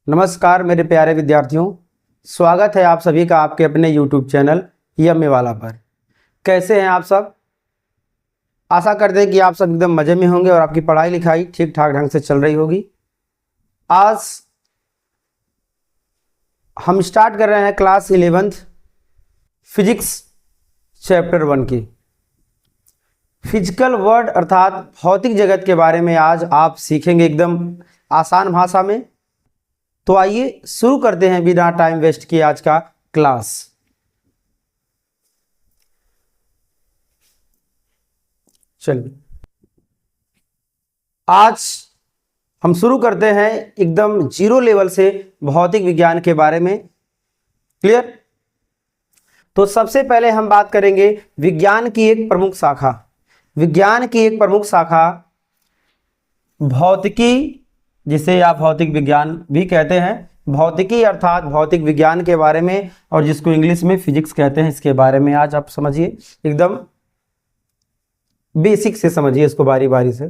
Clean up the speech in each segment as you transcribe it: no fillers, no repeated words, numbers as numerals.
नमस्कार मेरे प्यारे विद्यार्थियों, स्वागत है आप सभी का आपके अपने YouTube चैनल यम्मे वाला पर। कैसे हैं आप सब? आशा करते हैं कि आप सब एकदम मज़े में होंगे और आपकी पढ़ाई लिखाई ठीक ठाक ढंग से चल रही होगी। आज हम स्टार्ट कर रहे हैं क्लास 11th फिजिक्स चैप्टर 1 की फिजिकल वर्ल्ड अर्थात भौतिक जगत के बारे में आज आप सीखेंगे एकदम आसान भाषा में। तो आइए शुरू करते हैं बिना टाइम वेस्ट किए आज का क्लास। चलिए आज हम शुरू करते हैं एकदम जीरो लेवल से भौतिक विज्ञान के बारे में। क्लियर? तो सबसे पहले हम बात करेंगे विज्ञान की एक प्रमुख शाखा। विज्ञान की एक प्रमुख शाखा भौतिकी, जिसे आप भौतिक विज्ञान भी कहते हैं। भौतिकी अर्थात भौतिक विज्ञान के बारे में, और जिसको इंग्लिश में फिजिक्स कहते हैं, इसके बारे में आज आप समझिए, एकदम बेसिक से समझिए इसको बारी बारी से।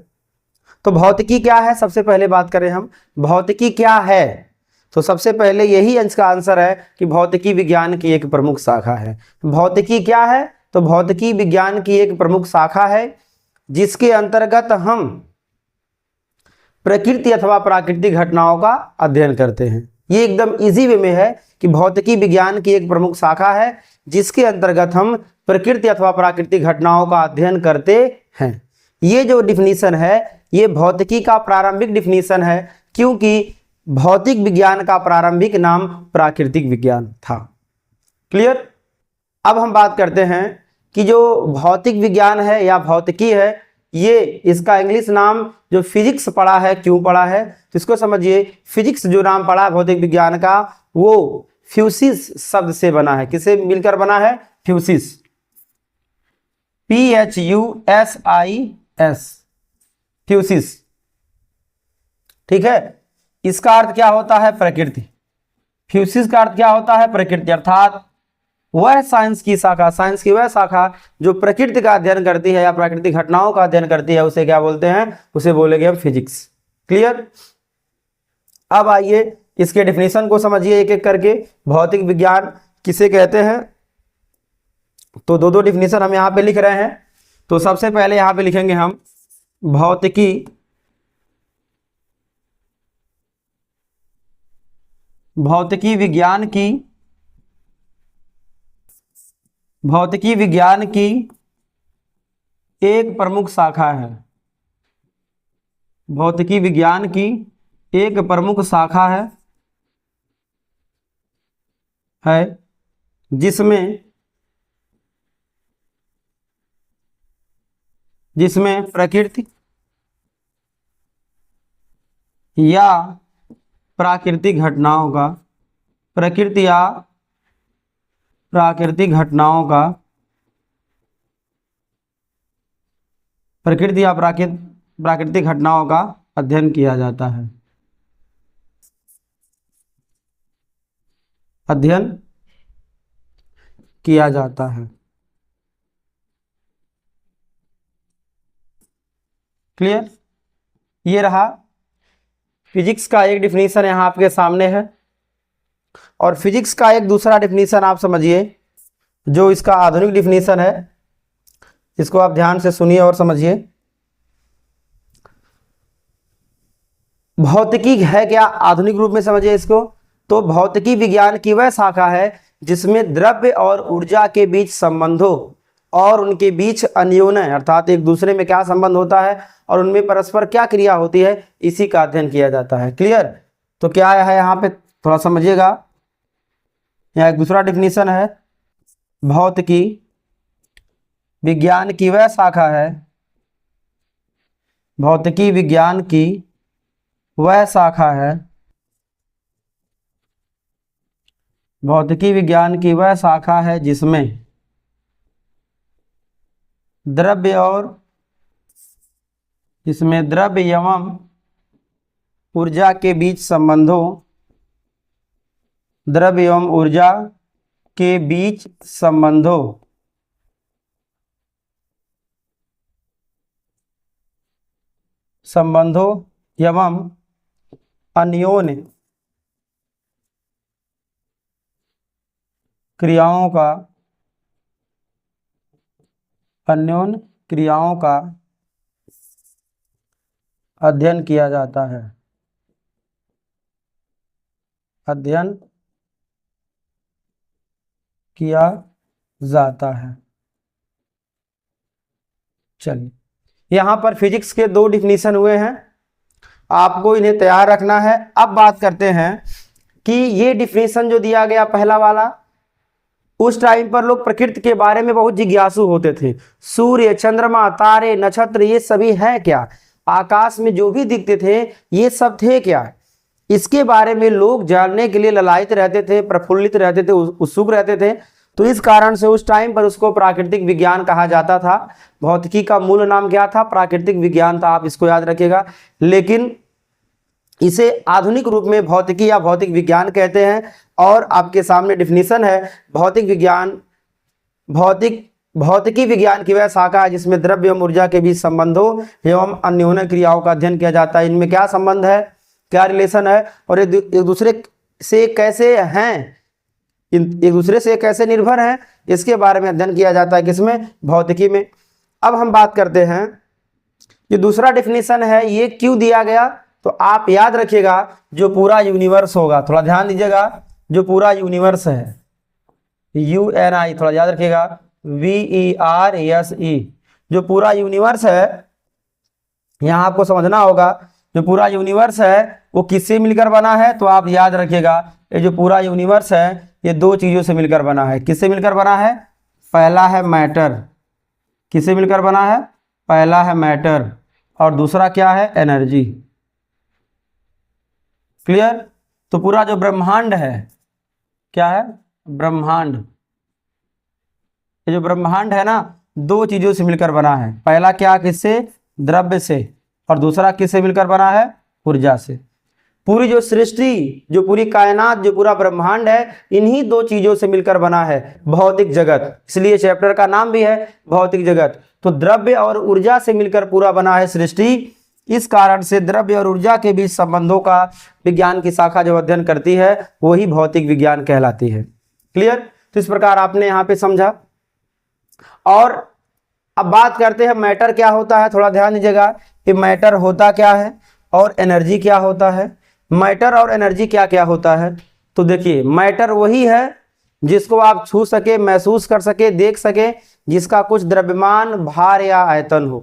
तो भौतिकी क्या है, सबसे पहले बात करें हम भौतिकी क्या है। तो सबसे पहले यही इसका आंसर है कि भौतिकी विज्ञान की एक प्रमुख शाखा है। भौतिकी क्या है? तो भौतिकी विज्ञान की एक प्रमुख शाखा है जिसके अंतर्गत हम प्रकृति अथवा प्राकृतिक घटनाओं का अध्ययन करते हैं। ये एकदम इजी वे में है कि भौतिकी विज्ञान की एक प्रमुख शाखा है जिसके अंतर्गत हम प्रकृति अथवा प्राकृतिक घटनाओं का अध्ययन करते हैं। ये जो डिफिनीशन है ये भौतिकी का प्रारंभिक डिफिनीशन है, क्योंकि भौतिक विज्ञान का प्रारंभिक नाम प्राकृतिक विज्ञान था। क्लियर? अब हम बात करते हैं कि जो भौतिक विज्ञान है या भौतिकी है, ये इसका इंग्लिश नाम जो फिजिक्स पढ़ा है, क्यों पढ़ा है तो इसको समझिए। फिजिक्स जो नाम पढ़ा है भौतिक विज्ञान का, वो फ्यूसिस शब्द से बना है। किसे मिलकर बना है? फ्यूसिस, PHUSIS, फ्यूसिस। ठीक है, इसका अर्थ क्या होता है? प्रकृति। फ्यूसिस का अर्थ क्या होता है? प्रकृति, अर्थात वह साइंस की शाखा, साइंस की वह शाखा जो प्रकृति का अध्ययन करती है या प्राकृतिक घटनाओं का अध्ययन करती है, उसे क्या बोलते हैं? उसे बोलेंगे हम फिजिक्स। क्लियर? अब आइए इसके डेफिनेशन को समझिए एक एक करके। भौतिक विज्ञान किसे कहते हैं? तो दो दो डेफिनेशन हम यहाँ पे लिख रहे हैं। तो सबसे पहले यहाँ पे लिखेंगे हम भौतिकी विज्ञान की एक प्रमुख शाखा है। भौतिकी विज्ञान की एक प्रमुख शाखा है जिसमें प्रकृति या प्राकृतिक घटनाओं का प्रकृति या प्राकृतिक घटनाओं का प्राकृतिक घटनाओं का अध्ययन किया जाता है। अध्ययन किया जाता है। क्लियर? ये रहा फिजिक्स का एक डिफिनीशन यहाँ आपके सामने है। और फिजिक्स का एक दूसरा डिफिनीशन आप समझिए, जो इसका आधुनिक डिफिनीशन है। इसको आप ध्यान से सुनिए और समझिए। भौतिकी है क्या? आधुनिक रूप में समझिए इसको। तो भौतिकी विज्ञान की वह शाखा है जिसमें द्रव्य और ऊर्जा के बीच संबंधों और उनके बीच अन्योन्य अर्थात एक दूसरे में क्या संबंध होता है और उनमें परस्पर क्या क्रिया होती है, इसी का अध्ययन किया जाता है। क्लियर? तो क्या है यहाँ पे थोड़ा समझिएगा। यहाँ एक दूसरा डिफिनीशन है, भौतिकी विज्ञान की वह शाखा है, भौतिकी विज्ञान की वह शाखा है, भौतिकी विज्ञान की वह शाखा है जिसमें द्रव्य एवं ऊर्जा के बीच संबंधों द्रव्य एवं ऊर्जा के बीच संबंधों एवं अन्योन्य क्रियाओं का अन्योन क्रियाओं का अध्ययन किया जाता है, अध्ययन किया जाता है। चलिए, यहाँ पर फिजिक्स के दो डिफिनीशन हुए हैं, आपको इन्हें तैयार रखना है। अब बात करते हैं कि ये डिफिनीशन जो दिया गया पहला वाला, उस टाइम पर लोग प्रकृति के बारे में बहुत जिज्ञासु होते थे। सूर्य, चंद्रमा, तारे, नक्षत्र ये सभी हैं क्या, आकाश में जो भी दिखते थे ये सब थे क्या, इसके बारे में लोग जानने के लिए ललायित रहते थे, प्रफुल्लित रहते थे, उत्सुक रहते थे। तो इस कारण से उस टाइम पर उसको प्राकृतिक विज्ञान कहा जाता था। भौतिकी का मूल नाम क्या था, प्राकृतिक विज्ञान था, आप इसको याद रखिएगा। लेकिन इसे आधुनिक रूप में भौतिकी या भौतिक विज्ञान कहते हैं। और आपके सामने डिफिनीशन है, भौतिक विज्ञान, भौतिकी विज्ञान की वह शाखा है जिसमें द्रव्य एवं ऊर्जा के बीच संबंधों एवं अन्योन्य क्रियाओं का अध्ययन किया जाता है। इनमें क्या संबंध है, क्या रिलेशन है, और एक दूसरे से कैसे हैं, एक दूसरे से कैसे निर्भर हैं, इसके बारे में अध्ययन किया जाता है किसमें, भौतिकी में। अब हम बात करते हैं, ये दूसरा डिफिनीशन है, ये क्यों दिया गया, तो आप याद रखिएगा जो पूरा यूनिवर्स होगा, थोड़ा ध्यान दीजिएगा, जो पूरा यूनिवर्स है, UNI थोड़ा याद रखिएगा, VERSE, जो पूरा यूनिवर्स है, यहाँ आपको समझना होगा जो पूरा यूनिवर्स है वो किससे मिलकर बना है, तो आप याद रखिएगा ये जो पूरा यूनिवर्स है ये दो चीज़ों से मिलकर बना है। किससे मिलकर बना है, पहला है मैटर, किससे मिलकर बना है, पहला है मैटर, और दूसरा क्या है, एनर्जी। क्लियर। तो पूरा जो ब्रह्मांड है क्या है, ब्रह्मांड, ये जो ब्रह्मांड है ना दो चीजों से मिलकर बना है, पहला क्या, किससे, द्रव्य से, और दूसरा किससे मिलकर बना है, ऊर्जा से। पूरी जो सृष्टि, जो पूरी कायनात, जो पूरा ब्रह्मांड है, इन्हीं दो चीजों से मिलकर बना है भौतिक जगत, इसलिए चैप्टर का नाम भी है भौतिक जगत। तो द्रव्य और ऊर्जा से मिलकर पूरा बना है सृष्टि। इस कारण से द्रव्य और ऊर्जा के बीच संबंधों का विज्ञान की शाखा जो अध्ययन करती है वही भौतिक विज्ञान कहलाती है। क्लियर। तो इस प्रकार आपने यहाँ पे समझा। और अब बात करते हैं मैटर क्या होता है, थोड़ा ध्यान दीजिएगा कि मैटर होता क्या है और एनर्जी क्या होता है। मैटर और एनर्जी क्या क्या होता है, तो देखिए मैटर वही है जिसको आप छू सके, महसूस कर सके, देख सके, जिसका कुछ द्रव्यमान, भार या आयतन हो।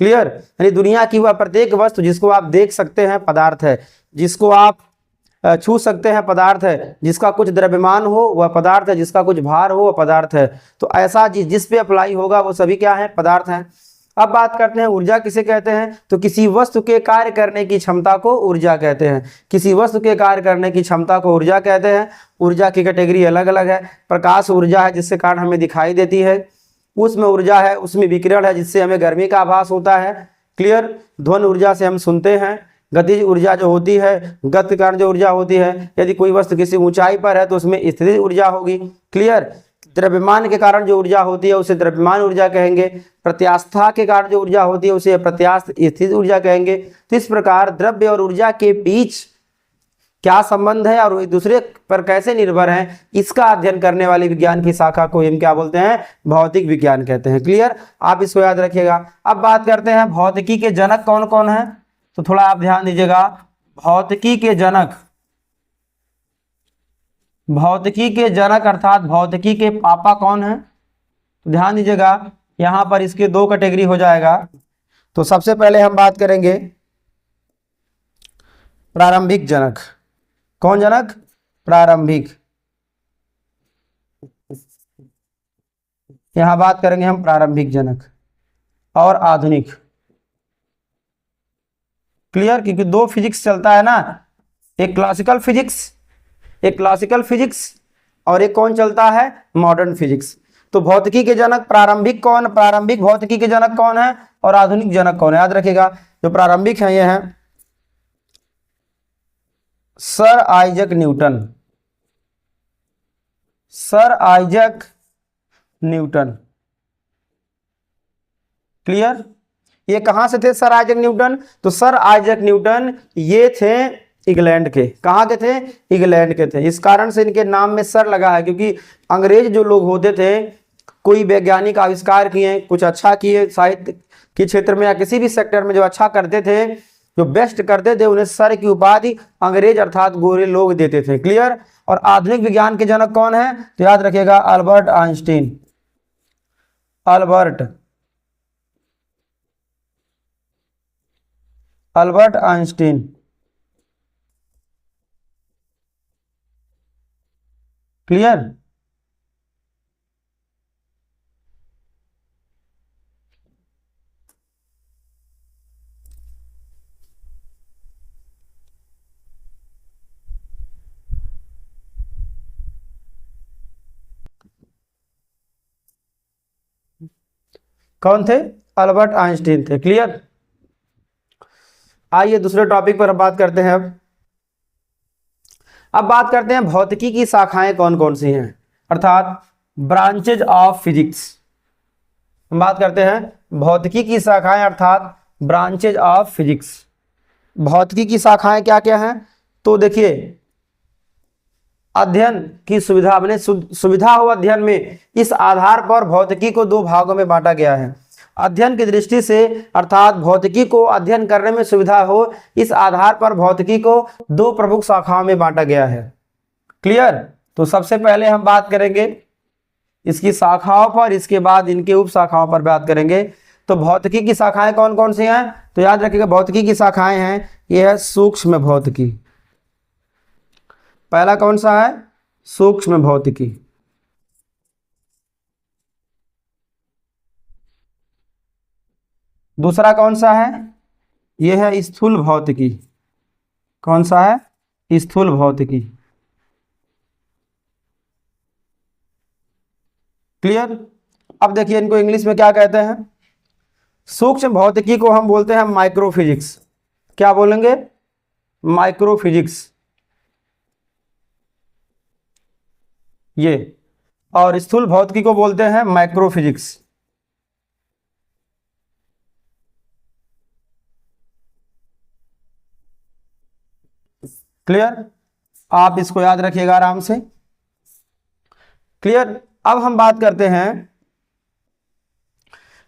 क्लियर। यानी दुनिया की वह प्रत्येक वस्तु जिसको आप देख सकते हैं पदार्थ है, जिसको आप छू सकते हैं पदार्थ है, जिसका कुछ द्रव्यमान हो वह पदार्थ है, जिसका कुछ भार हो वह पदार्थ है। तो ऐसा जिस पे अप्लाई होगा वो सभी क्या है, पदार्थ हैं। अब बात करते हैं ऊर्जा किसे कहते हैं, तो किसी वस्तु के कार्य करने की क्षमता को ऊर्जा कहते हैं। किसी वस्तु के कार्य करने की क्षमता को ऊर्जा कहते हैं। ऊर्जा की कैटेगरी अलग अलग है। प्रकाश ऊर्जा है जिससे कारण हमें दिखाई देती है, उष्म ऊर्जा है, उसमें विकिरण है जिससे हमें गर्मी का आभास होता है। क्लियर। ध्वनि ऊर्जा से हम सुनते हैं। गतिज ऊर्जा जो होती है, गति के कारण जो ऊर्जा होती है, यदि कोई वस्तु किसी ऊंचाई पर है तो उसमें स्थितिज ऊर्जा होगी। क्लियर। द्रव्यमान के कारण जो ऊर्जा होती है उसे द्रव्यमान ऊर्जा कहेंगे। प्रत्यास्था के कारण जो ऊर्जा होती है उसे प्रत्यास्थ स्थित ऊर्जा कहेंगे। तो इस प्रकार द्रव्य और ऊर्जा के बीच क्या संबंध है और एक दूसरे पर कैसे निर्भर हैं, इसका अध्ययन करने वाली विज्ञान की शाखा को हम क्या बोलते हैं, भौतिक विज्ञान कहते हैं। क्लियर। आप इसको याद रखिएगा। अब बात करते हैं भौतिकी के जनक कौन कौन है, तो थोड़ा आप ध्यान दीजिएगा। भौतिकी के जनक, भौतिकी के जनक अर्थात भौतिकी के पापा कौन है, तो ध्यान दीजिएगा यहां पर इसके दो कैटेगरी हो जाएगा। तो सबसे पहले हम बात करेंगे प्रारंभिक जनक। कौन जनक, प्रारंभिक। यहां बात करेंगे हम प्रारंभिक जनक और आधुनिक। क्लियर। क्योंकि दो फिजिक्स चलता है ना, एक क्लासिकल फिजिक्स और एक कौन चलता है, मॉडर्न फिजिक्स। तो भौतिकी के जनक प्रारंभिक कौन, प्रारंभिक भौतिकी के जनक कौन है और आधुनिक जनक कौन है, याद रखिएगा। जो प्रारंभिक है ये है sir Isaac Newton, sir Isaac Newton. Clear. ये कहां से थे सर आइजक न्यूटन, तो सर आइजक न्यूटन ये थे इंग्लैंड के। कहाँ के थे? इंग्लैंड के थे। इस कारण से इनके नाम में सर लगा है, क्योंकि अंग्रेज जो लोग होते थे, कोई वैज्ञानिक आविष्कार किए, कुछ अच्छा किए साहित्य के क्षेत्र में या किसी भी सेक्टर में, जो अच्छा करते थे, जो बेस्ट करते थे, उन्हें सर की उपाधि अंग्रेज अर्थात गोरे लोग देते थे। क्लियर। और आधुनिक विज्ञान के जनक कौन है? तो याद रखिएगा Albert Einstein. Albert Einstein. Clear. कौन थे? अल्बर्ट आइंस्टीन थे। क्लियर। आइए दूसरे टॉपिक पर अब बात करते हैं। अब बात करते हैं भौतिकी की शाखाएं कौन कौन सी हैं, अर्थात ब्रांचेज ऑफ फिजिक्स। हम बात करते हैं भौतिकी की शाखाएं अर्थात ब्रांचेज ऑफ फिजिक्स। भौतिकी की शाखाएं क्या क्या हैं? तो देखिए, अध्ययन की सुविधा, मैंने सुविधा हो अध्ययन में, इस आधार पर भौतिकी को दो भागों में बांटा गया है। अध्ययन की दृष्टि से अर्थात भौतिकी को अध्ययन करने में सुविधा हो, इस आधार पर भौतिकी को दो प्रमुख शाखाओं में बांटा गया है। क्लियर। तो सबसे पहले हम बात करेंगे इसकी शाखाओं पर, इसके बाद इनके उप शाखाओं पर बात करेंगे। तो भौतिकी की शाखाएं कौन कौन सी हैं? तो याद रखिएगा भौतिकी की शाखाएं हैं, यह है सूक्ष्म भौतिकी। पहला कौन सा है? सूक्ष्म भौतिकी। दूसरा कौन सा है? यह है स्थूल भौतिकी। कौन सा है? स्थूल भौतिकी। क्लियर। अब देखिए इनको इंग्लिश में क्या कहते हैं। सूक्ष्म भौतिकी को हम बोलते हैं माइक्रोफिजिक्स। क्या बोलेंगे? माइक्रोफिजिक्स। ये। और स्थूल भौतिकी को बोलते हैं मैक्रोफिजिक्स। क्लियर। आप इसको याद रखिएगा आराम से। क्लियर। अब हम बात करते हैं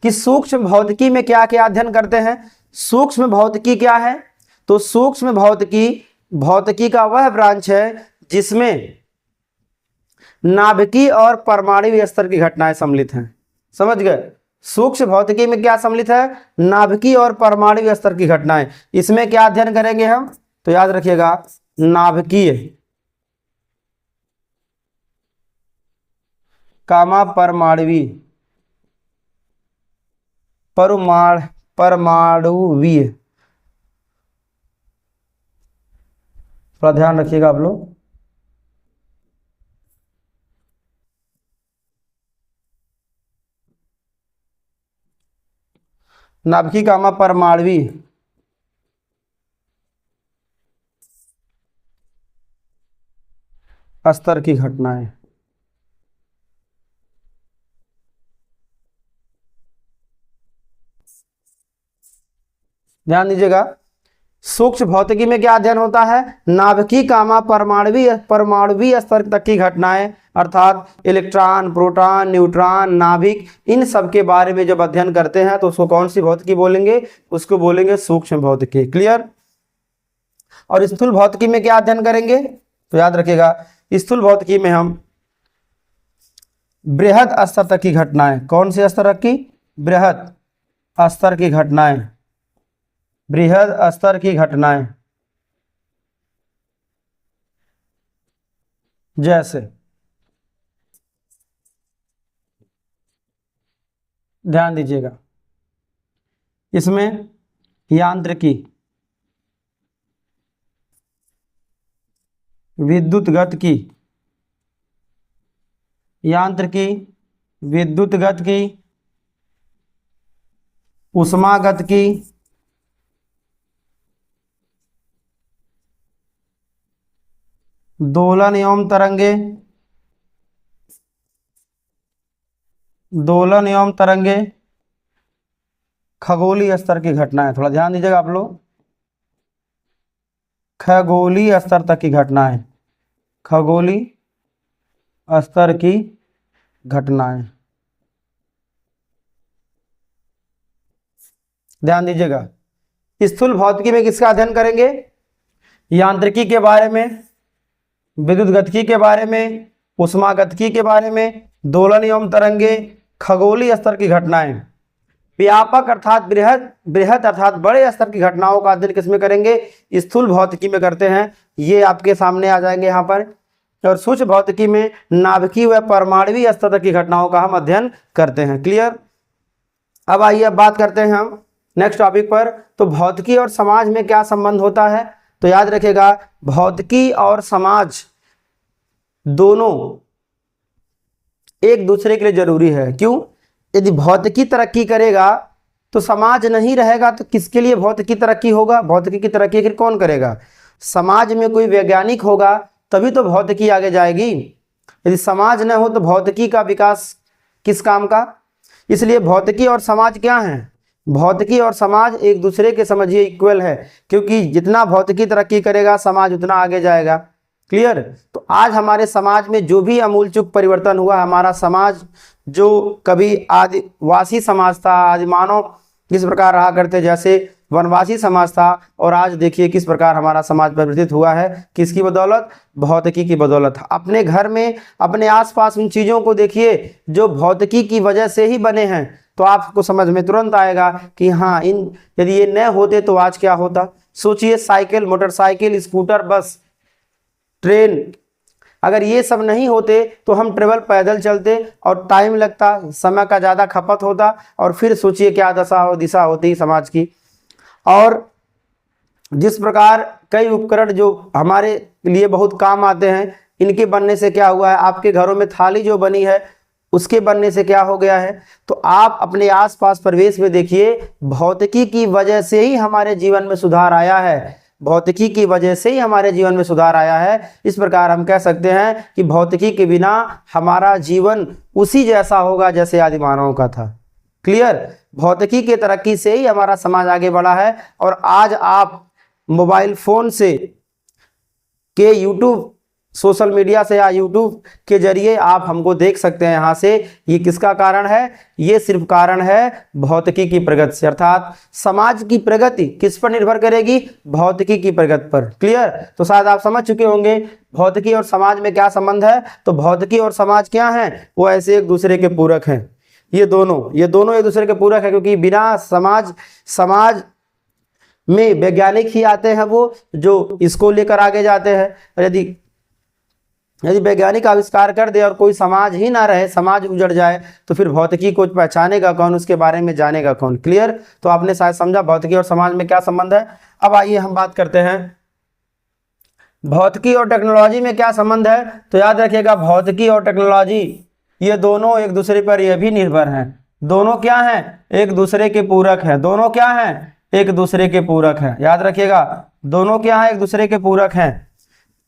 कि सूक्ष्म भौतिकी में क्या क्या अध्ययन करते हैं। सूक्ष्म भौतिकी क्या है? तो सूक्ष्म भौतिकी भौतिकी का वह ब्रांच है जिसमें नाभिकीय और परमाणु स्तर की घटनाएं सम्मिलित हैं। समझ गए? सूक्ष्म भौतिकी में क्या सम्मिलित है? नाभिकीय और परमाणु स्तर की घटनाएं। इसमें क्या अध्ययन करेंगे हम? तो याद रखिएगा नाभिकीय कामा परमाणुवीय, परमाणुवीय। थोड़ा ध्यान रखिएगा आप लोग। नाभिकीय कामा परमाणुवीय स्तर की घटनाएं। ध्यान दीजिएगा, सूक्ष्म भौतिकी में क्या अध्ययन होता है? नाभिकीय कामा परमाणुवीय स्तर तक की घटनाएं, अर्थात इलेक्ट्रॉन, प्रोटॉन, न्यूट्रॉन, नाभिक, इन सब के बारे में जब अध्ययन करते हैं तो उसको कौन सी भौतिकी बोलेंगे? उसको बोलेंगे सूक्ष्म भौतिकी। क्लियर। और स्थूल भौतिकी में क्या अध्ययन करेंगे? तो याद रखिएगा स्थूल भौतिकी में हम बृहद स्तर तक की घटनाएं, कौन से स्तर तक की? बृहद स्तर की घटनाएं, बृहद स्तर की घटनाएं। जैसे ध्यान दीजिएगा, इसमें यांत्रिकी, विद्युत गतिकी, यांत्रिकी, विद्युत गतिकी, उष्मागतिकी, दोलन एवं तरंगे, दोलन एवं तरंगे, खगोलीय स्तर की घटनाएं। थोड़ा ध्यान दीजिएगा आप लोग। खगोलीय स्तर तक की घटनाएं, खगोलीय स्तर की घटनाएं। ध्यान दीजिएगा, स्थूल भौतिकी में किसका अध्ययन करेंगे? यांत्रिकी के बारे में, विद्युत गतिकी के बारे में, उष्मागतिकी के बारे में, दोलन एवं तरंगे, खगोलीय स्तर की घटनाएं। व्यापक अर्थात बृहद बृहद अर्थात बड़े स्तर की घटनाओं का अध्ययन किसमें करेंगे? स्थूल भौतिकी में करते हैं। ये आपके सामने आ जाएंगे यहाँ पर। और सूक्ष्म भौतिकी में नाभिकीय व परमाणुवीय स्तर तक की घटनाओं का हम अध्ययन करते हैं। क्लियर? अब आइए अब बात करते हैं हम नेक्स्ट टॉपिक पर। तो भौतिकी और समाज में क्या संबंध होता है? तो याद रखिएगा, भौतिकी और समाज दोनों एक दूसरे के लिए जरूरी है। क्यों? यदि भौतिकी तरक्की करेगा तो समाज नहीं रहेगा, तो किसके लिए भौतिकी तरक्की होगा? भौतिकी की तरक्की आखिर कौन करेगा? समाज में कोई वैज्ञानिक होगा तभी तो भौतिकी आगे जाएगी। यदि समाज न हो तो भौतिकी का विकास किस काम का? इसलिए भौतिकी और समाज क्या है? भौतिकी और समाज एक दूसरे के समझिए इक्वल है, क्योंकि जितना भौतिकी तरक्की करेगा समाज उतना आगे जाएगा। क्लियर? तो आज हमारे समाज में जो भी आमूलचूल परिवर्तन हुआ, हमारा समाज जो कभी आदिवासी समाज था, आदिमानव किस प्रकार रहा करते, जैसे वनवासी समाज था, और आज देखिए किस प्रकार हमारा समाज परिवर्तित हुआ है। किसकी बदौलत? भौतिकी की बदौलत। अपने घर में, अपने आसपास उन चीज़ों को देखिए जो भौतिकी की वजह से ही बने हैं, तो आपको समझ में तुरंत आएगा कि हाँ, इन यदि ये न होते तो आज क्या होता। सोचिए, साइकिल, मोटरसाइकिल, स्कूटर, बस, ट्रेन, अगर ये सब नहीं होते तो हम ट्रेवल पैदल चलते और टाइम लगता, समय का ज़्यादा खपत होता, और फिर सोचिए क्या दिशा होती समाज की। और जिस प्रकार कई उपकरण जो हमारे लिए बहुत काम आते हैं, इनके बनने से क्या हुआ है? आपके घरों में थाली जो बनी है उसके बनने से क्या हो गया है? तो आप अपने आसपास परिवेश में देखिए, भौतिकी की वजह से ही हमारे जीवन में सुधार आया है। भौतिकी की वजह से ही हमारे जीवन में सुधार आया है। इस प्रकार हम कह सकते हैं कि भौतिकी के बिना हमारा जीवन उसी जैसा होगा जैसे आदि मानवों का था। क्लियर? भौतिकी के तरक्की से ही हमारा समाज आगे बढ़ा है। और आज आप मोबाइल फोन से के यूट्यूब, सोशल मीडिया से या यूट्यूब के जरिए आप हमको देख सकते हैं यहाँ से। ये किसका कारण है? ये सिर्फ कारण है भौतिकी की प्रगति से। अर्थात समाज की प्रगति किस पर निर्भर करेगी? भौतिकी की प्रगति पर। क्लियर? तो शायद आप समझ चुके होंगे भौतिकी और समाज में क्या संबंध है। तो भौतिकी और समाज क्या है? वो ऐसे एक दूसरे के पूरक हैं। ये दोनों एक दूसरे के पूरक है, क्योंकि बिना समाज में वैज्ञानिक ही आते हैं वो जो इसको लेकर आगे जाते हैं। और यदि वैज्ञानिक आविष्कार कर दे और कोई समाज ही ना रहे, समाज उजड़ जाए, तो फिर भौतिकी को पहचानेगा कौन, उसके बारे में जानेगा कौन। क्लियर? तो आपने शायद समझा भौतिकी और समाज में क्या संबंध है। अब आइए हम बात करते हैं भौतिकी और टेक्नोलॉजी में क्या संबंध है। तो याद रखिएगा, भौतिकी और टेक्नोलॉजी ये दोनों एक दूसरे पर यह भी निर्भर हैं। दोनों क्या हैं? एक दूसरे के पूरक हैं। दोनों क्या हैं? एक दूसरे के पूरक हैं। याद रखिएगा, दोनों क्या हैं? एक दूसरे के पूरक हैं।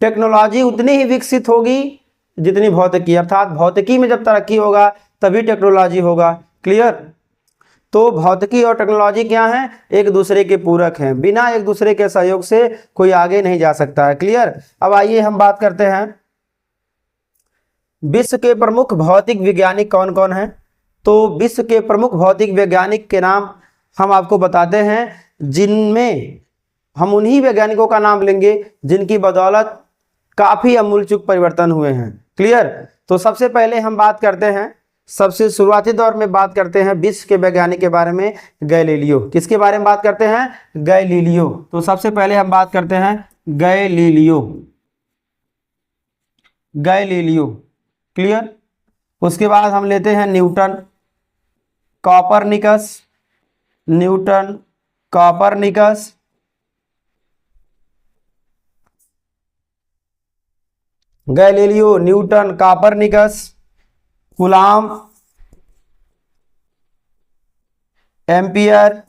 टेक्नोलॉजी उतनी ही विकसित होगी जितनी भौतिकी, अर्थात भौतिकी में जब तरक्की होगा तभी टेक्नोलॉजी होगा। क्लियर? तो भौतिकी और टेक्नोलॉजी क्या हैं? एक दूसरे के पूरक हैं। बिना एक दूसरे के सहयोग से कोई आगे नहीं जा सकता है। क्लियर? अब आइए हम बात करते हैं विश्व के प्रमुख भौतिक वैज्ञानिक कौन कौन हैं। तो विश्व के प्रमुख भौतिक वैज्ञानिक के नाम हम आपको बताते हैं, जिनमें हम उन्हीं वैज्ञानिकों का नाम लेंगे जिनकी बदौलत काफी आमूलचूल परिवर्तन हुए हैं। क्लियर? तो सबसे पहले हम बात करते हैं, सबसे शुरुआती दौर में बात करते हैं विश्व के वैज्ञानिक के बारे में, गैलीलियो। किसके बारे में बात करते हैं? गैलीलियो। तो सबसे पहले हम बात करते हैं गैलीलियो। क्लियर? उसके बाद हम लेते हैं Newton, Copernicus, Galileo, Newton, Copernicus, Coulomb, Ampere,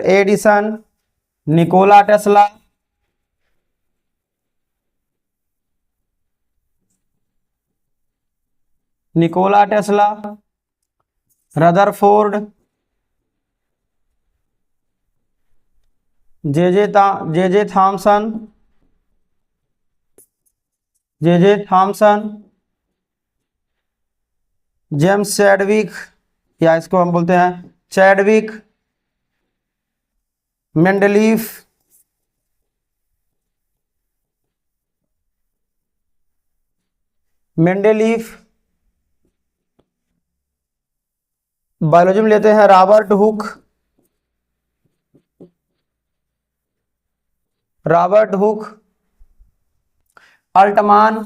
Edison, Nikola Tesla, Nikola Tesla, Rutherford, J J Thomson, James Chadwick, या इसको हम बोलते हैं चैडविक, मेंडलीफ, बायोलॉजी में लेते हैं Robert Hooke, Altmann,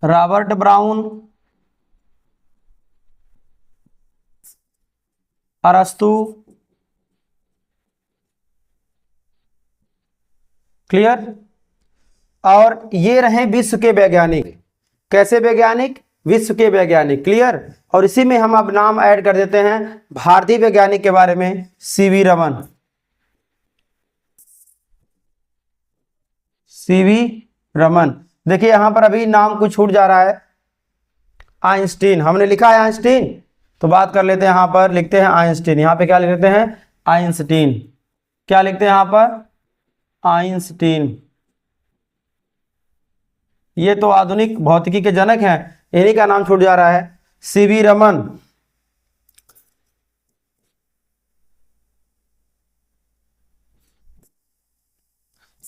Robert brown, अरस्तु। क्लियर। और ये रहे विश्व के वैज्ञानिक। कैसे वैज्ञानिक? विश्व के वैज्ञानिक। क्लियर। और इसी में हम अब नाम ऐड कर देते हैं भारतीय वैज्ञानिक के बारे में, सीवी रमन। देखिए यहां पर अभी नाम कुछ छूट जा रहा है, आइंस्टीन। हमने लिखा है आइंस्टीन, तो बात कर लेते हैं, यहां पर लिखते हैं आइंस्टीन। यहां पे क्या लिख लेते हैं? आइंस्टीन। क्या लिखते हैं यहां पर? आइंस्टीन। ये तो आधुनिक भौतिकी के जनक हैं, इन्हीं का नाम छूट जा रहा है, सीवी रमन।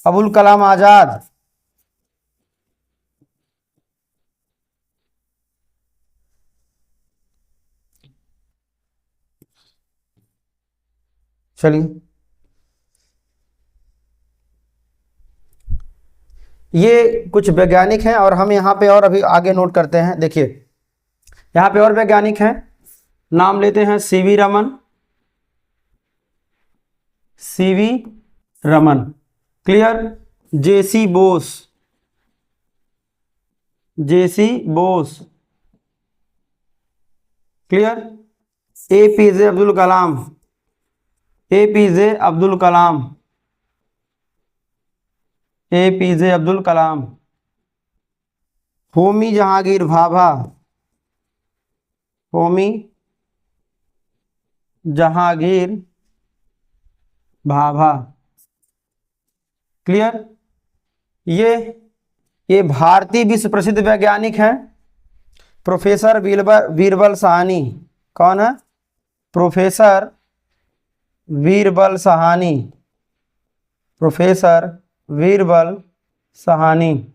अबुल कलाम आजाद, चलिए ये कुछ वैज्ञानिक हैं और हम यहाँ पे और अभी आगे नोट करते हैं। देखिए यहाँ पे और वैज्ञानिक हैं, नाम लेते हैं सीवी रमन। क्लियर। जेसी Bose. Clear. APJ Abdul Kalam, Homi Jahangir Bhabha. Clear. ये भारतीय विश्व प्रसिद्ध वैज्ञानिक हैं, प्रोफेसर बीरबल साहनी। कौन है? प्रोफेसर बीरबल साहनी।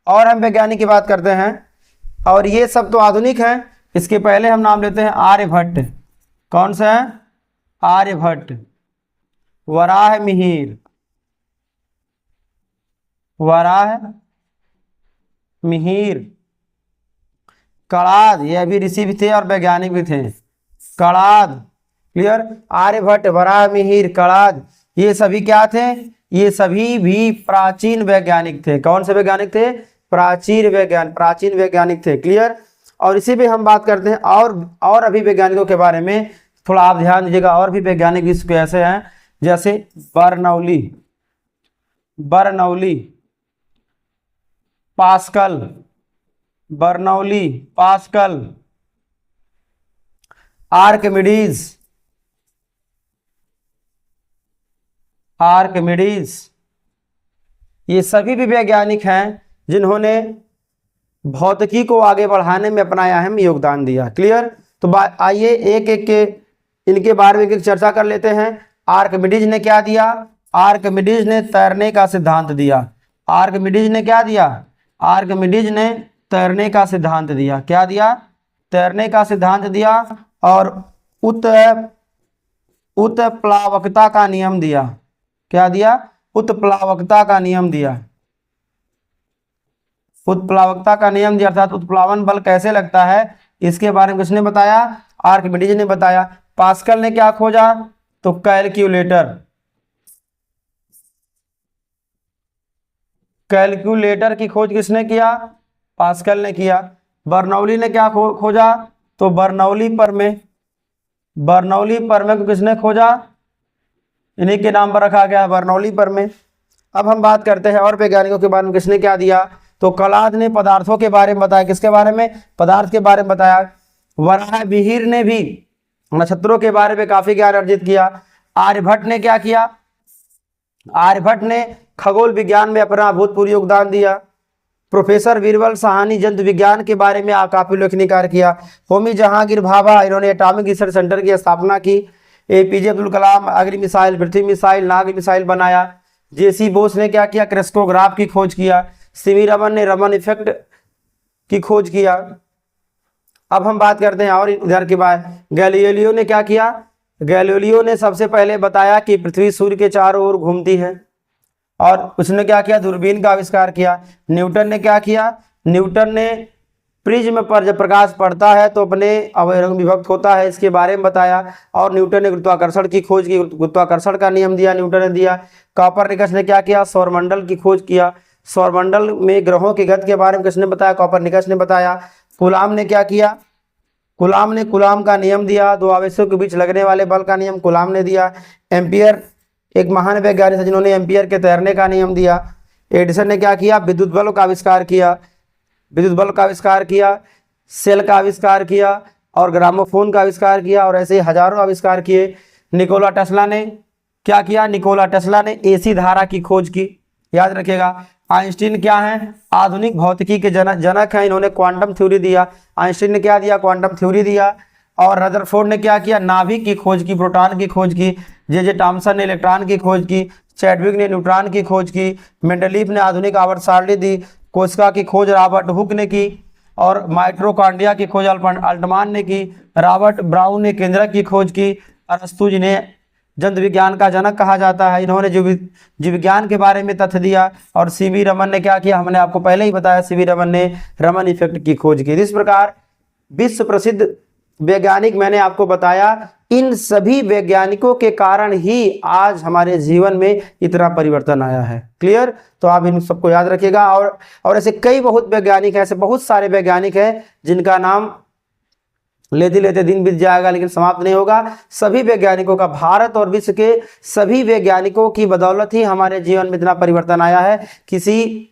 और हम वैज्ञानिक की बात करते हैं, और ये सब तो आधुनिक हैं। इसके पहले हम नाम लेते हैं आर्यभट्ट। कौन सा है? आर्यभट्ट। वराहमिहिर, कणाद। ये अभी ऋषि भी थे और वैज्ञानिक भी थे, कणाद। क्लियर। आर्यभट्ट, वराहमिहिर, कणाद, ये सभी क्या थे? ये सभी भी प्राचीन वैज्ञानिक थे। कौन से वैज्ञानिक थे? प्राचीन वैज्ञानिक थे। क्लियर। और इसी पे हम बात करते हैं और अभी वैज्ञानिकों के बारे में थोड़ा आप ध्यान दीजिएगा। और भी वैज्ञानिक विश्व के ऐसे हैं, जैसे बर्नौली, पास्कल, आर्किमिडीज। ये सभी भी वैज्ञानिक हैं जिन्होंने भौतिकी को आगे बढ़ाने में अपना अहम योगदान दिया। क्लियर। तो आइए एक एक के इनके बारे में एक चर्चा कर लेते हैं। आर्किमिडीज ने क्या दिया? आर्किमिडीज ने तैरने का सिद्धांत दिया। आर्किमिडीज ने क्या दिया? आर्किमिडीज ने तैरने का सिद्धांत दिया। क्या दिया? तैरने का सिद्धांत दिया। और उत्प्लावकता का नियम दिया। क्या दिया? उत्प्लावकता का नियम दिया। अर्थात उत्प्लावन बल कैसे लगता है, इसके बारे में किसने बताया? आर्किमिडीज ने बताया। पास्कल ने क्या खोजा? तो कैलकुलेटर की खोज किसने किया? पास्कल ने किया। बर्नौली ने क्या खोजा? तो बर्नौली प्रमेय को किसने खोजा? इन्हीं के नाम पर रखा गया, बर्नौली प्रमेय। अब हम बात करते हैं और वैज्ञानिकों के बारे में, किसने क्या दिया? तो कलाद ने पदार्थों के बारे में बताया, किसके बारे में, पदार्थ के बारे में बताया। वराह मिहिर ने भी नक्षत्रों के बारे में काफी ज्ञान अर्जित किया। आर्यभट्ट ने क्या किया, आर्यभट्ट ने खगोल विज्ञान में अपना अभूतपूर्व योगदान दिया। प्रोफेसर बीरबल साहनी जंतु विज्ञान के बारे में काफी उल्लेखनीय कार्य किया। होमी जहांगीर भाभा, इन्होंने एटॉमिक रिसर्च सेंटर की स्थापना की। एपीजे अब्दुल कलाम अग्नि मिसाइल, पृथ्वी मिसाइल, नाग मिसाइल बनाया। जेसी बोस ने क्या किया, क्रेस्कोग्राफ की खोज किया। सीवी रमन ने रमन इफेक्ट की खोज किया। अब हम बात करते हैं और इधर के बाद गैलीलियो ने क्या किया, गैलीलियो ने सबसे पहले बताया कि पृथ्वी सूर्य के चारों ओर घूमती है, और उसने क्या किया, दूरबीन का आविष्कार किया। न्यूटन ने क्या किया, न्यूटन ने प्रिज्म पर जब प्रकाश पड़ता है तो अपने अवयवों में विभक्त होता है, इसके बारे में बताया। और न्यूटन ने गुरुत्वाकर्षण की खोज की, गुरुत्वाकर्षण का नियम दिया, न्यूटन ने दिया। कॉपरनिकस ने क्या किया, सौरमंडल की खोज किया। सौरमंडल में ग्रहों की गति के बारे में किसने बताया, कॉपरनिकस ने बताया। कूलाम ने क्या किया, कूलाम ने कूलाम का नियम दिया, दो आवेशों के बीच लगने वाले बल का नियम कूलाम ने दिया। एम्पियर एक महान वैज्ञानिक है जिन्होंने एम्पियर के तैरने का नियम दिया। एडिसन ने क्या किया, विद्युत बल का आविष्कार किया, विद्युत बल का आविष्कार किया। सेल का आविष्कार किया और ग्रामोफोन का आविष्कार किया, और ऐसे हजारों आविष्कार किए। निकोला टेस्ला ने क्या किया, निकोला टेस्ला ने एसी धारा की खोज की, याद रखिएगा। आइंस्टीन क्या है, आधुनिक भौतिकी के जनक हैं, इन्होंने क्वांटम थ्योरी दिया। आइंस्टीन ने क्या दिया, क्वांटम थ्योरी दिया। और रदरफोर्ड ने क्या किया, नाभिक की खोज की, प्रोटॉन की खोज की। जे टॉमसन ने इलेक्ट्रॉन की खोज की। चैडविक ने न्यूट्रॉन की खोज की। मेंडलीफ ने आधुनिक आवर्त सारणी दी। कोशिका की खोज रॉबर्ट हुक ने की, और माइटोकॉन्ड्रिया की खोज अल्टमान ने की। रॉबर्ट ब्राउन ने केंद्रक की खोज की। अरस्तु जिन्हें जंतु विज्ञान का जनक कहा जाता है, इन्होंने जीव विज्ञान के बारे में तथ्य दिया। और सीवी रमन ने क्या किया, हमने आपको पहले ही बताया, सीवी रमन ने रमन इफेक्ट की खोज की। इस प्रकार विश्व प्रसिद्ध वैज्ञानिक मैंने आपको बताया, इन सभी वैज्ञानिकों के कारण ही आज हमारे जीवन में इतना परिवर्तन आया है। क्लियर, तो आप इन सबको याद रखिएगा। और ऐसे कई बहुत वैज्ञानिक हैं, ऐसे बहुत सारे वैज्ञानिक हैं जिनका नाम लेते लेते दिन बीत जाएगा लेकिन समाप्त नहीं होगा। सभी वैज्ञानिकों का, भारत और विश्व के सभी वैज्ञानिकों की बदौलत ही हमारे जीवन में इतना परिवर्तन आया है। किसी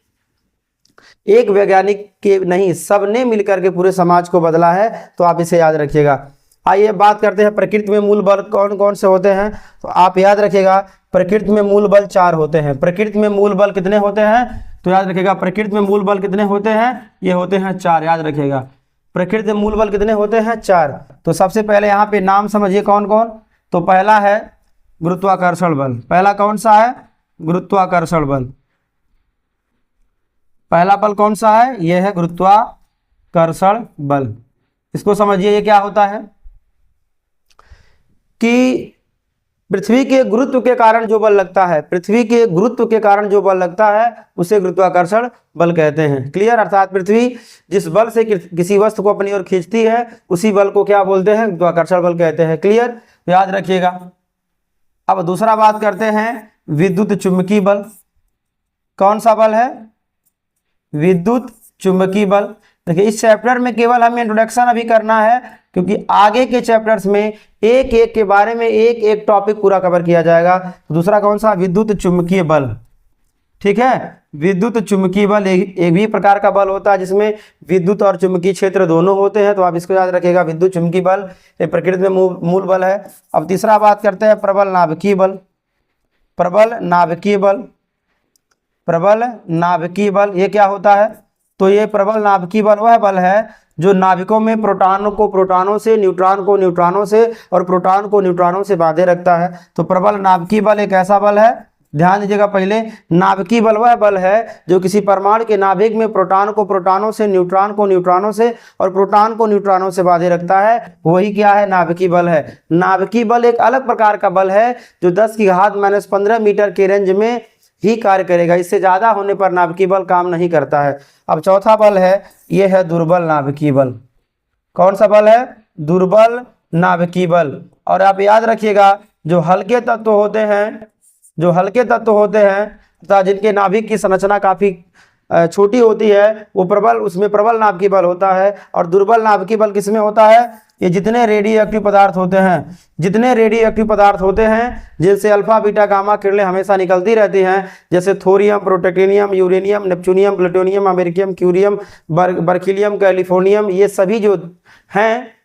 एक वैज्ञानिक के नहीं, सबने मिलकर के पूरे समाज को बदला है, तो आप इसे याद रखिएगा। आइए बात करते हैं प्रकृति में मूल बल कौन कौन से होते हैं। तो आप याद रखिएगा, प्रकृति में मूल बल 4 होते हैं। प्रकृति में मूल बल कितने होते हैं, तो याद रखिएगा, प्रकृति में मूल बल कितने होते हैं, ये होते हैं 4, याद रखिएगा। प्रकृति में मूल बल कितने होते हैं, 4। तो सबसे पहले यहाँ पे नाम समझिए कौन कौन। तो पहला है गुरुत्वाकर्षण बल। पहला कौन सा है, गुरुत्वाकर्षण बल। पहला बल कौन सा है, यह है गुरुत्वाकर्षण बल। इसको समझिए, ये क्या होता है कि पृथ्वी के गुरुत्व के कारण जो बल लगता है, पृथ्वी के गुरुत्व के कारण जो बल लगता है उसे गुरुत्वाकर्षण बल कहते हैं। क्लियर, अर्थात पृथ्वी जिस बल से किसी वस्तु को अपनी ओर खींचती है उसी बल को क्या बोलते हैं, गुरुत्वाकर्षण बल कहते हैं। क्लियर, याद रखिएगा। अब दूसरा बात करते हैं विद्युत चुंबकीय बल। कौन सा बल है, विद्युत चुंबकीय बल। देखिए, इस चैप्टर में केवल हमें इंट्रोडक्शन अभी करना है, क्योंकि आगे के चैप्टर्स में एक एक के बारे में एक एक टॉपिक पूरा कवर किया जाएगा। दूसरा कौन सा, विद्युत चुंबकीय बल। ठीक है, विद्युत चुंबकीय बल एक भी प्रकार का बल होता है जिसमें विद्युत और चुंबकीय क्षेत्र दोनों होते हैं, तो आप इसको याद रखिएगा। विद्युत चुंबकीय बल ये प्रकृति में मूल बल है। अब तीसरा बात करते हैं प्रबल नाभिकीय बल। प्रबल नाभिकीय बल, प्रबल नाभिकीय बल ये क्या होता है, तो ये प्रबल नाभिकीय बल वह बल है जो नाभिकों में प्रोटॉन को प्रोटॉनों से, न्यूट्रॉन को न्यूट्रॉनों से और प्रोटॉन को न्यूट्रॉनों से बांधे रखता है। तो प्रबल नाभिकीय बल एक ऐसा बल है, ध्यान दीजिएगा। पहले नाभिकीय बल वह बल है जो किसी परमाणु के नाभिक में प्रोटॉन को प्रोटॉनों से, न्यूट्रॉन को न्यूट्रॉनों से और प्रोटॉन को न्यूट्रॉनों से बांधे रखता है, वही क्या है, नाभिकीय बल है। नाभिकीय बल एक अलग प्रकार का बल है जो 10 की घात -15 मीटर के रेंज में ही कार्य करेगा, इससे ज्यादा होने पर नाभिकीय बल काम नहीं करता है। अब चौथा बल है, यह है दुर्बल नाभिकीय बल। कौन सा बल है, दुर्बल नाभिकीय बल। और आप याद रखिएगा, जो हल्के तत्व होते हैं, जो हल्के तत्व होते हैं तथा जिनके नाभिक की संरचना काफी छोटी होती है वो प्रबल, उसमें प्रबल नाभ की बल होता है, और दुर्बल नाभ की बल किसमें होता है? ये जितने रेडियो एक्टिव पदार्थ होते हैं, जितने रेडियो एक्टिव पदार्थ होते हैं जिनसे अल्फा बीटा गामा किरणें हमेशा निकलती रहती हैं, जैसे thorium, protactinium, uranium, neptunium, plutonium, americium, curium, berkelium, californium, ये सभी जो हैं,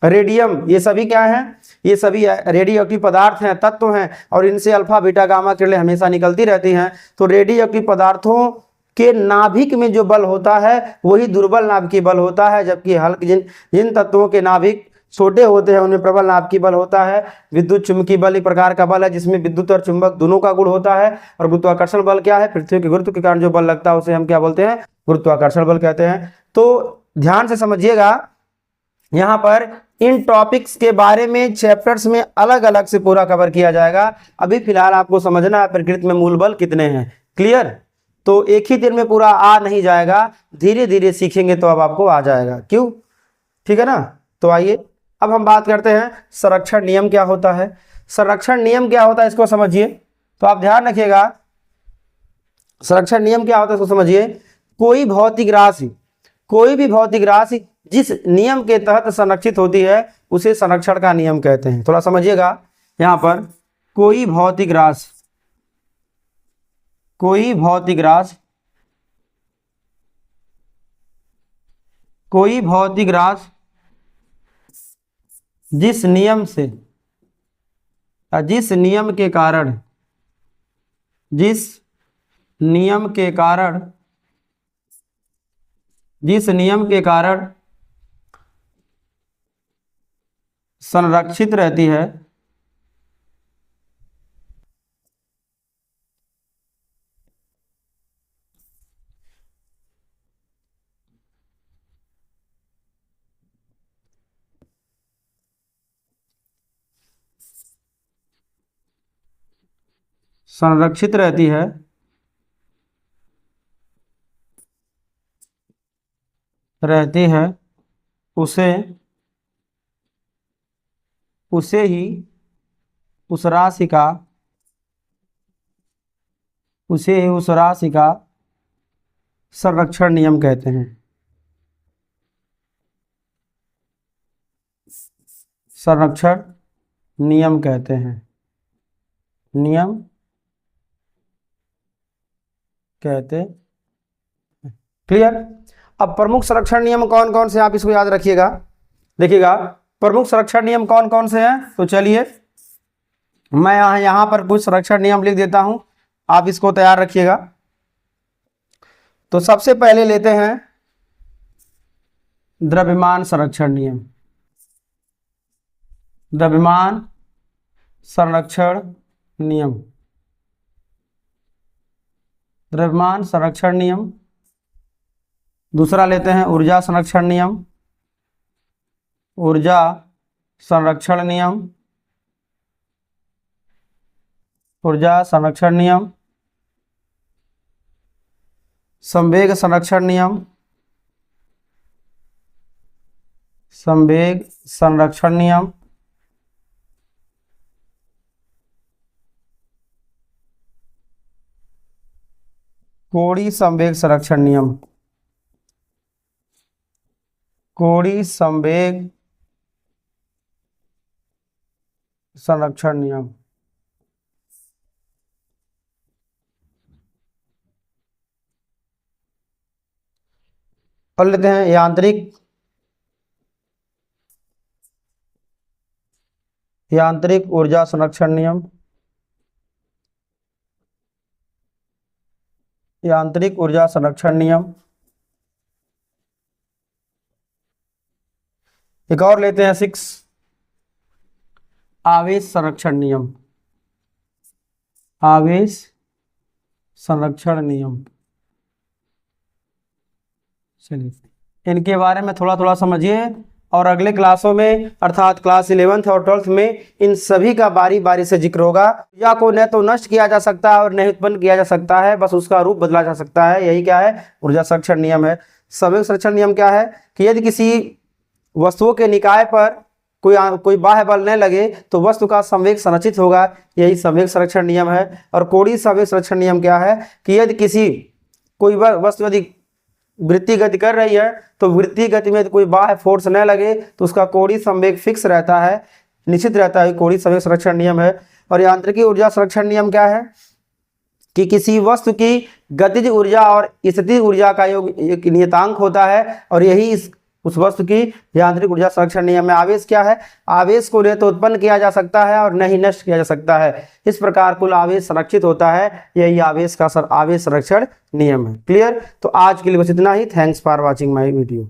रेडियम, ये सभी क्या हैं? ये सभी रेडियो एक्टिव पदार्थ हैं, तत्व हैं, और इनसे अल्फा बीटा गामा किरणें हमेशा निकलती रहती हैं। तो रेडियो एक्टिव पदार्थों के नाभिक में जो बल होता है वही दुर्बल नाभ की बल होता है, जबकि हल्के जिन तत्वों के नाभिक छोटे होते हैं उनमें प्रबल नाभ की बल होता है। विद्युत चुंबकीय बल एक प्रकार का बल है जिसमें विद्युत और चुंबक दोनों का गुण होता है। और गुरुत्वाकर्षण बल क्या है? पृथ्वी के गुरुत्व के कारण जो बल लगता है उसे हम क्या बोलते हैं? गुरुत्वाकर्षण बल कहते हैं। तो ध्यान से समझिएगा, यहाँ पर इन टॉपिक्स के बारे में चैप्टर्स में अलग अलग से पूरा कवर किया जाएगा। अभी फिलहाल आपको समझना है प्रकृति में मूल बल कितने हैं। क्लियर? तो एक ही दिन में पूरा आ नहीं जाएगा, धीरे धीरे सीखेंगे तो अब आपको आ जाएगा। क्यों? ठीक है ना? तो आइए अब हम बात करते हैं संरक्षण नियम क्या होता है। संरक्षण नियम क्या होता है इसको समझिए। तो आप ध्यान रखिएगा, संरक्षण नियम क्या होता है इसको समझिए। कोई भी भौतिक राशि जिस नियम के तहत संरक्षित होती है उसे संरक्षण का नियम कहते हैं। थोड़ा समझिएगा, यहाँ पर कोई भौतिक राशि जिस नियम के कारण संरक्षित रहती है, उसे ही उस राशि का संरक्षण नियम कहते हैं। संरक्षण नियम कहते हैं। क्लियर? अब प्रमुख संरक्षण नियम कौन कौन से, आप इसको याद रखिएगा। देखिएगा प्रमुख संरक्षण नियम कौन कौन से हैं। तो चलिए मैं यहाँ पर कुछ संरक्षण नियम लिख देता हूं, आप इसको तैयार रखिएगा। तो सबसे पहले लेते हैं द्रव्यमान संरक्षण नियम। द्रव्यमान संरक्षण नियम। दूसरा लेते हैं ऊर्जा संरक्षण नियम। संवेग संरक्षण नियम। कोणीय संवेग संरक्षण नियम। और लेते हैं यांत्रिक ऊर्जा संरक्षण नियम। एक और लेते हैं 6 आवेश संरक्षण नियम। चलिए इनके बारे में थोड़ा थोड़ा समझिए, और अगले क्लासों में अर्थात क्लास 11th और 12th में इन सभी का बारी बारी से जिक्र होगा। ऊर्जा को न तो नष्ट किया जा सकता है और न उत्पन्न किया जा सकता है, बस उसका रूप बदला जा सकता है। यही क्या है? ऊर्जा संरक्षण नियम है। संवेग संरक्षण नियम क्या है कि यदि किसी वस्तुओं के निकाय पर कोई बाह्य बल न लगे तो वस्तु का संवेग संरक्षित होगा, यही संवेग संरक्षण नियम है। और कोणीय संवेग संरक्षण नियम क्या है कि यदि किसी कोई वस्तु यदि वृत्तीय गति कर रही है तो वृत्तीय गति में कोई बाह्य फोर्स न लगे तो उसका कोणीय संवेग फिक्स रहता है, निश्चित रहता है। कोणीय संवेग संरक्षण नियम है। और यांत्रिकी ऊर्जा संरक्षण नियम क्या है कि किसी वस्तु की गतिज ऊर्जा और स्थितिज ऊर्जा का योग एक नियतांक होता है, और यही उस वस्तु की यांत्रिक ऊर्जा संरक्षण नियम में। आवेश क्या है? आवेश को न तो उत्पन्न किया जा सकता है और न ही नष्ट किया जा सकता है। इस प्रकार कुल आवेश संरक्षित होता है, यही आवेश संरक्षण नियम है। क्लियर? तो आज के लिए बस इतना ही। Thanks for watching my video.